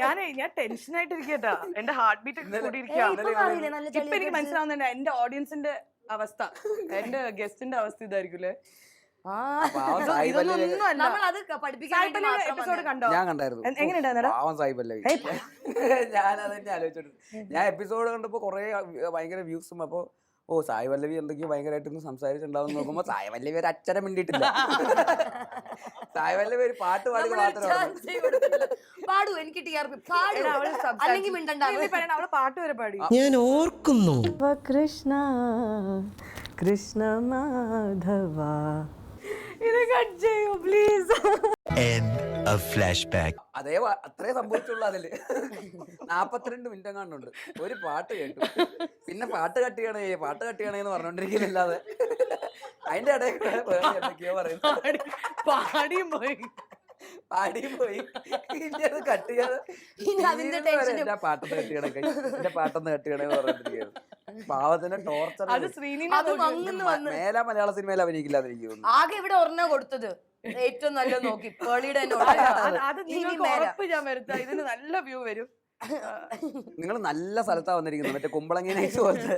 ഞാൻ ടെൻഷൻ ആയിട്ടിരിക്കട്ടാ, എന്റെ heart beat ഒക്കെ കൂടിയിരിക്കുക. ഇപ്പൊ എനിക്ക് മനസ്സിലാവുന്നുണ്ട് എന്റെ ഓഡിയൻസിന്റെ അവസ്ഥ, എന്റെ ഗസ്റ്റിന്റെ അവസ്ഥ ഇതായിരിക്കും. എപ്പിസോഡ് കണ്ടോ? ഞാൻ കണ്ടായിരുന്നു. എങ്ങനെയുണ്ടായിരുന്നു? പാവം സായി പല്ലവി. ഞാൻ അതെന്നെ ആലോചിച്ചോണ്ട്, ഞാൻ എപ്പിസോഡ് കണ്ടപ്പോ കൊറേ ഭയങ്കര വ്യൂസും, അപ്പൊ സായി പല്ലവി എന്തൊക്കെയോ ഭയങ്കരമായിട്ടൊന്ന് സംസാരിച്ചിട്ടുണ്ടാവും നോക്കുമ്പോ സായി പല്ലവി ഒരു അച്ഛനെ മിണ്ടിയിട്ടില്ല. സായി പല്ലവി ഒരു പാട്ട് പാടി പാടൂ, എനിക്ക് അവള് പാട്ട് വരെ പാടി. ഞാൻ ഓർക്കുന്നു. കൃഷ്ണ കൃഷ്ണ മാധവ, ഇത് കട്ട് ചെയ്യൂ പ്ലീസ്. അതേ അത്രേ സംഭവിച്ചുള്ളൂ. അതില് 42 മിനിറ്റ് എങ്ങാണ്ടുണ്ട്. ഒരു പാട്ട് കേട്ടു, പിന്നെ പാട്ട് കട്ട് ചെയ്യണേന്ന് പറഞ്ഞോണ്ടിരിക്കുന്നില്ലാതെ അതിന്റെ ഇടയിൽ എന്തൊക്കെയോ പറയുന്നു. പാടിയും പോയി അത് കട്ട് ചെയ്യാതെ പാട്ടൊന്ന് കട്ട് ചെയ്യണേ, എന്റെ പാട്ടൊന്ന് കട്ട് ചെയ്യണേന്ന് പറഞ്ഞോണ്ടിരിക്കുകയാണ്. പാവത്തിന്റെ ടോർച്ചർ. മേല മലയാള സിനിമയിൽ അഭിനയിക്കില്ലാതെ എനിക്ക് തോന്നുന്നു. ആകെ ഇവിടെ ഒരെണ്ണ കൊടുത്തത് ഏറ്റവും നല്ല നോക്കി പേളിയുടെ ഞാൻ വരുത്താം, ഇതിന് നല്ല വ്യൂ വരും. നിങ്ങൾ നല്ല സ്ഥലത്താ വന്നിരിക്കുന്നത്, മറ്റേ കുമ്പളങ്ങി നൈസ് പോലത്തെ.